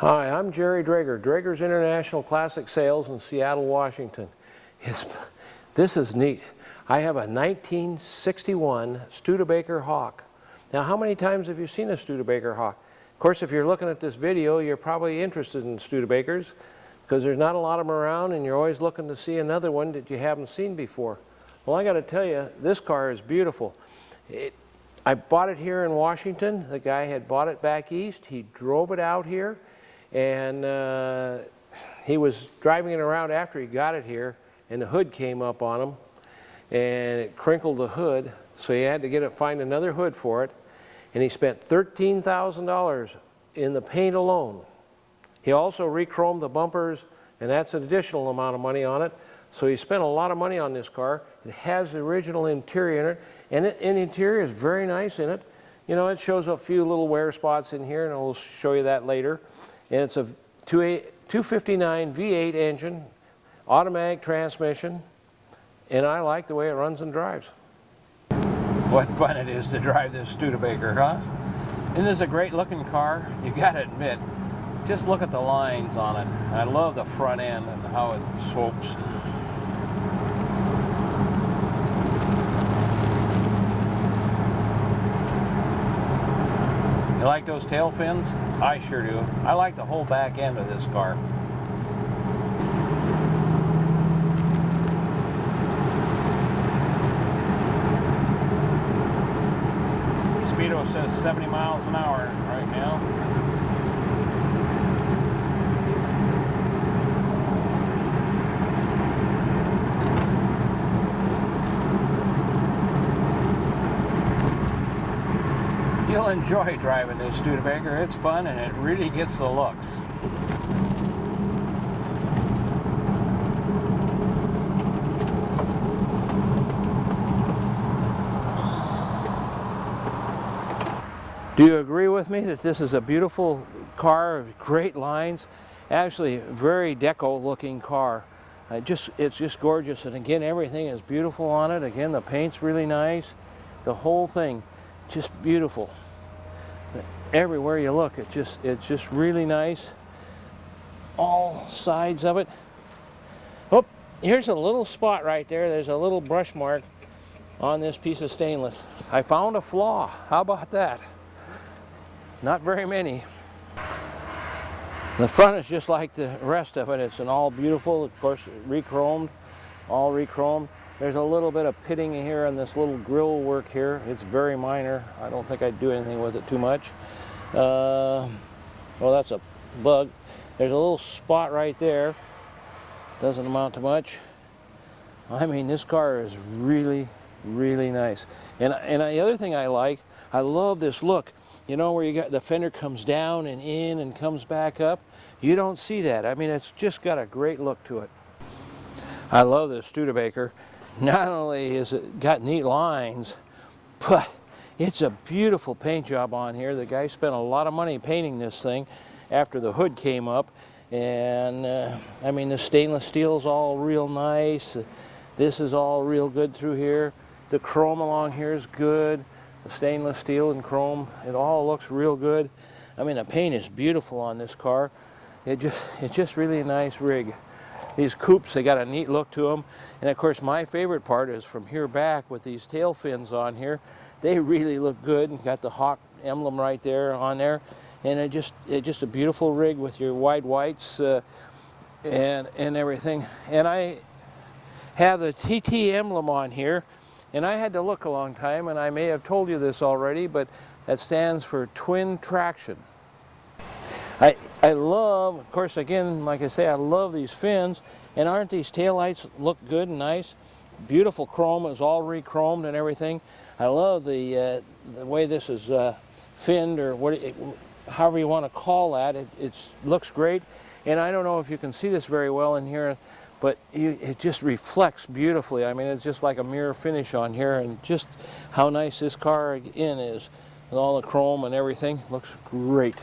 Hi, I'm Jerry Drager, Drager's International Classic Sales in Seattle, Washington. This is neat. I have a 1961 Studebaker Hawk. Now, how many times have you seen a Studebaker Hawk? Of course, if you're looking at this video, you're probably interested in Studebakers because there's not a lot of them around and you're always looking to see another one that you haven't seen before. Well, I got to tell you, this car is beautiful. I bought it here in Washington. The guy had bought it back east. He drove it out here, and he was driving it around after he got it here, and the hood came up on him, and it crinkled the hood, so he had to find another hood for it, and he spent $13,000 in the paint alone. He also re-chromed the bumpers, and that's an additional amount of money on it. So he spent a lot of money on this car. It has the original interior in it, and the interior is very nice in it. You know, it shows a few little wear spots in here, and I'll show you that later. And it's a 259 V8 engine, automatic transmission, and I like the way it runs and drives. What fun it is to drive this Studebaker, huh? Isn't this a great looking car? You gotta admit, just look at the lines on it. I love the front end and how it slopes. You like those tail fins? I sure do. I like the whole back end of this car. Speedo says 70 miles an hour right now. You'll enjoy driving this Studebaker. It's fun and it really gets the looks. Do you agree with me that this is a beautiful car, great lines, actually a very deco looking car. It's just gorgeous, and again, everything is beautiful on it. Again, the paint's really nice. The whole thing, just beautiful. Everywhere you look, it's just really nice. All sides of it. Oh, here's a little spot right there. There's a little brush mark on this piece of stainless. I found a flaw. How about that? Not very many. The front is just like the rest of it. It's an all beautiful, of course, re-chromed, all re-chromed. There's a little bit of pitting here on this little grill work here. It's very minor. I don't think I'd do anything with it too much. Well, that's a bug. There's a little spot right there. Doesn't amount to much. I mean, this car is really, really nice. And the other thing I love this look. You know, where you got the fender comes down and in and comes back up. You don't see that. I mean, it's just got a great look to it. I love this Studebaker. Not only is it got neat lines, but it's a beautiful paint job on here. The guy spent a lot of money painting this thing after the hood came up. And I mean, the stainless steel is all real nice. This is all real good through here. The chrome along here is good. The stainless steel and chrome, it all looks real good. I mean, the paint is beautiful on this car. It's just really a nice rig. These coupes, they got a neat look to them. And of course, my favorite part is from here back with these tail fins on here. They really look good, and got the Hawk emblem right there on there. And it's just a beautiful rig with your wide whites and everything. And I have the TT emblem on here. And I had to look a long time, and I may have told you this already, but that stands for twin traction. I love, of course, again, like I say, I love these fins, and aren't these taillights look good and nice? Beautiful chrome, it's all re-chromed and everything. I love the way this is finned, or however you want to call that. It looks great, and I don't know if you can see this very well in here, but it just reflects beautifully. I mean, it's just like a mirror finish on here, and just how nice this car in is with all the chrome and everything. Looks great.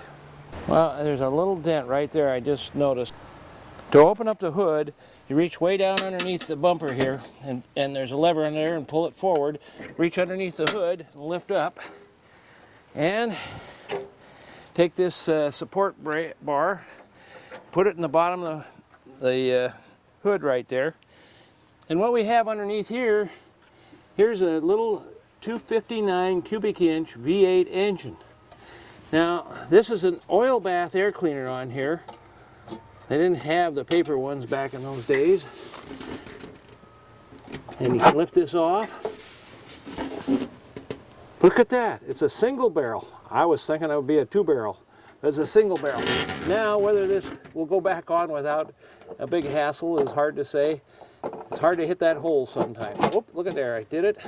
Well, there's a little dent right there I just noticed. To open up the hood, you reach way down underneath the bumper here, and there's a lever in there, and pull it forward. Reach underneath the hood and lift up. And take this support bar, put it in the bottom of the hood right there. And what we have underneath here, here's a little 259 cubic inch V8 engine. Now, this is an oil bath air cleaner on here. They didn't have the paper ones back in those days. And you can lift this off. Look at that, it's a single barrel. I was thinking it would be a 2-barrel, but it's a single barrel. Now, whether this will go back on without a big hassle is hard to say. It's hard to hit that hole sometimes. Oh, look at there, I did it.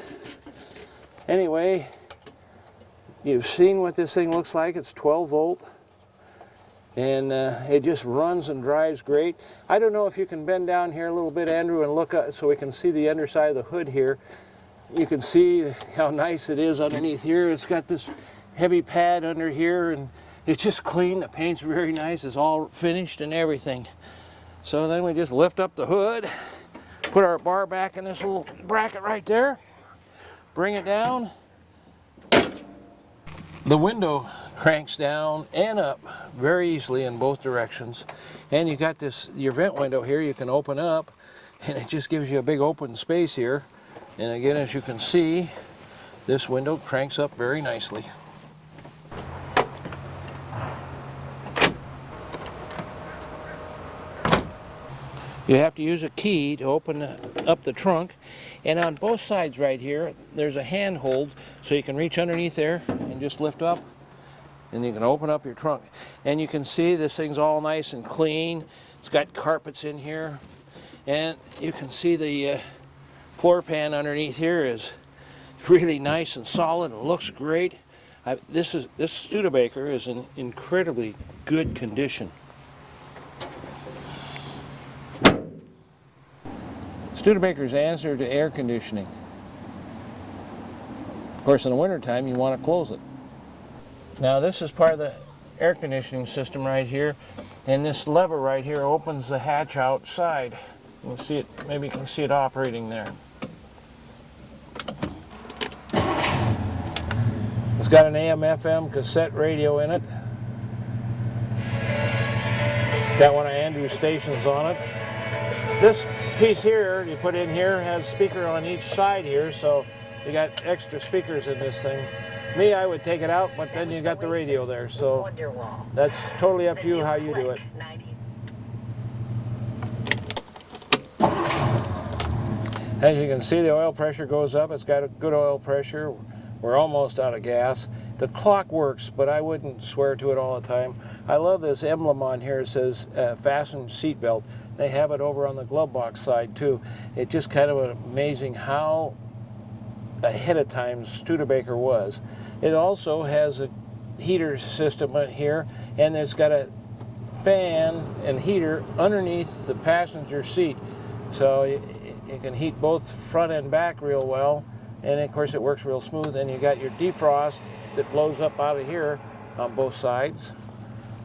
Anyway, you've seen what this thing looks like. It's 12 volt. And it just runs and drives great. I don't know if you can bend down here a little bit, Andrew, and look up so we can see the underside of the hood here. You can see how nice it is underneath here. It's got this heavy pad under here, and it's just clean. The paint's very nice. It's all finished and everything. So then we just lift up the hood, put our bar back in this little bracket right there, bring it down. The window cranks down and up very easily in both directions. And you got this, your vent window here you can open up, and it just gives you a big open space here. And again, as you can see, this window cranks up very nicely. You have to use a key to open up the trunk. And on both sides right here, there's a handhold so you can reach underneath there and just lift up. And you can open up your trunk. And you can see this thing's all nice and clean. It's got carpets in here. And you can see the floor pan underneath here is really nice and solid and looks great. This Studebaker is in incredibly good condition. Studebaker's answer to air conditioning. Of course, in the wintertime, you want to close it. Now, this is part of the air conditioning system right here, and this lever right here opens the hatch outside. You can see it, maybe you can see it operating there. It's got an AM/FM cassette radio in it. Got one of Andrew's stations on it. This piece here you put in here has a speaker on each side here, so you got extra speakers in this thing. Me, I would take it out, but then you got the radio there, so that's totally up to you how you do it. As you can see, the oil pressure goes up. It's got a good oil pressure. We're almost out of gas. The clock works, but I wouldn't swear to it all the time. I love this emblem on here. It says Fasten Seat Belt. They have it over on the glove box side too. It's just kind of amazing how ahead of time Studebaker was. It also has a heater system in here, and it's got a fan and heater underneath the passenger seat. So you can heat both front and back real well. And of course it works real smooth. And you got your defrost that blows up out of here on both sides.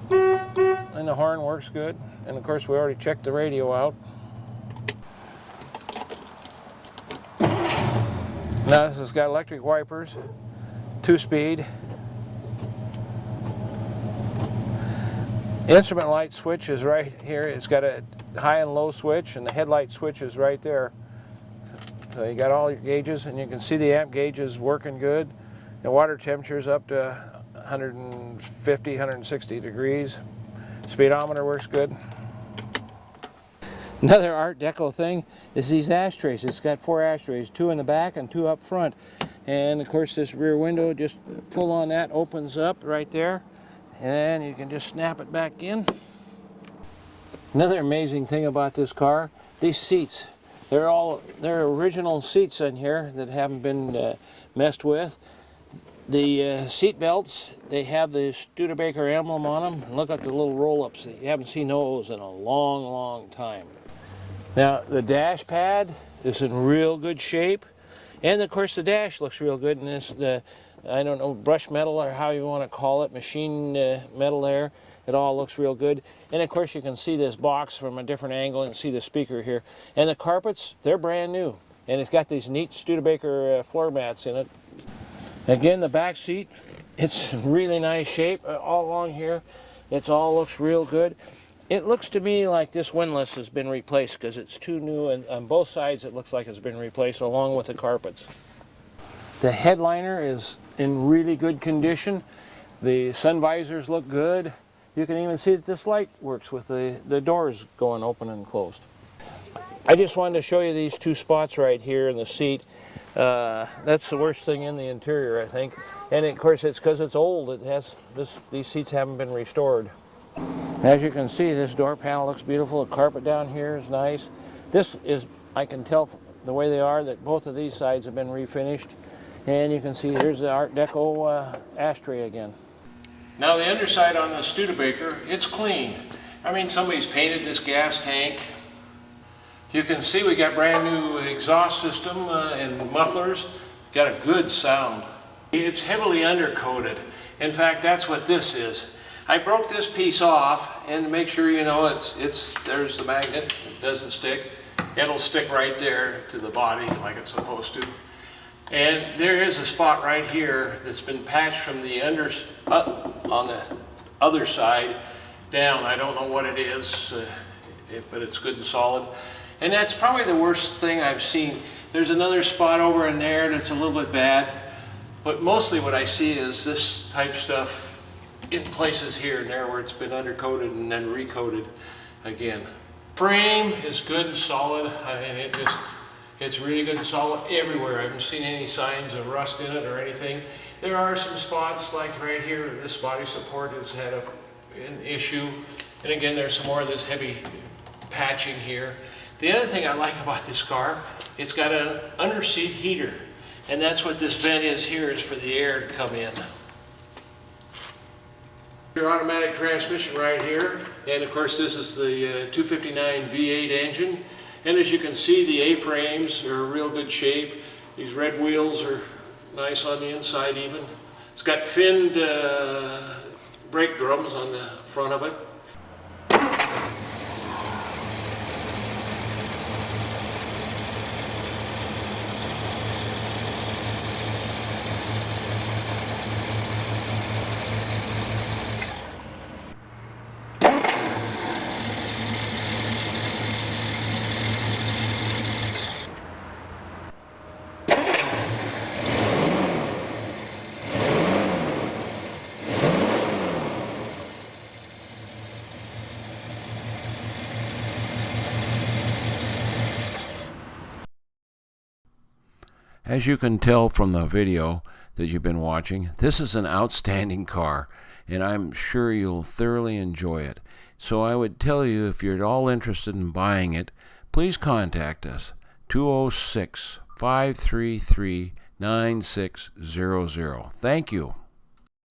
And the horn works good. And of course we already checked the radio out. Now this has got electric wipers, 2-speed. Instrument light switch is right here. It's got a high and low switch, and the headlight switch is right there. So you got all your gauges, and you can see the amp gauge is working good. The water temperature is up to 150, 160 degrees. Speedometer works good. Another Art Deco thing is these ashtrays. It's got 4 ashtrays, 2 in the back and 2 up front. And of course this rear window, just pull on that, opens up right there. And you can just snap it back in. Another amazing thing about this car, these seats. They're original seats in here that haven't been messed with. The seat belts, they have the Studebaker emblem on them. And look at the little roll-ups. You haven't seen those in a long, long time. Now, the dash pad is in real good shape. And of course, the dash looks real good in this, I don't know, brushed metal or how you want to call it, machine metal there. It all looks real good. And of course you can see this box from a different angle and see the speaker here. And the carpets, they're brand new. And it's got these neat Studebaker floor mats in it. Again, the back seat It's really nice shape all along here. It all looks real good. It looks to me like this windlass has been replaced because it's too new, and on both sides it looks like it's been replaced along with the carpets. The headliner is in really good condition. The sun visors look good. You can even see that this light works with the doors going open and closed. I just wanted to show you these two spots right here in the seat. That's the worst thing in the interior, I think. And of course it's because it's old. It has these seats haven't been restored. As you can see, this door panel looks beautiful. The carpet down here is nice. This is, I can tell from the way they are that both of these sides have been refinished. And you can see here's the Art Deco ashtray again. Now the underside on the Studebaker, it's clean. I mean, somebody's painted this gas tank. You can see we got brand new exhaust system and mufflers. Got a good sound. It's heavily undercoated. In fact, that's what this is. I broke this piece off, and to make sure you know there's the magnet. It doesn't stick. It'll stick right there to the body like it's supposed to. And there is a spot right here that's been patched from the on the other side down. I don't know what it is, but it's good and solid. And that's probably the worst thing I've seen. There's another spot over in there that's a little bit bad, but mostly what I see is this type stuff in places here and there where it's been undercoated and then recoated again. Frame is good and solid. I mean, it's really good and solid everywhere. I haven't seen any signs of rust in it or anything. There are some spots like right here, this body support has had an issue. And again, there's some more of this heavy patching here. The other thing I like about this car, it's got an under-seat heater. And that's what this vent is here, is for the air to come in. Your automatic transmission right here, and of course this is the 259 V8 engine. And as you can see, the A-frames are in real good shape. These red wheels are nice on the inside even. It's got finned brake drums on the front of it. As you can tell from the video that you've been watching, this is an outstanding car, and I'm sure you'll thoroughly enjoy it. So I would tell you, if you're at all interested in buying it, please contact us, 206-533-9600. Thank you.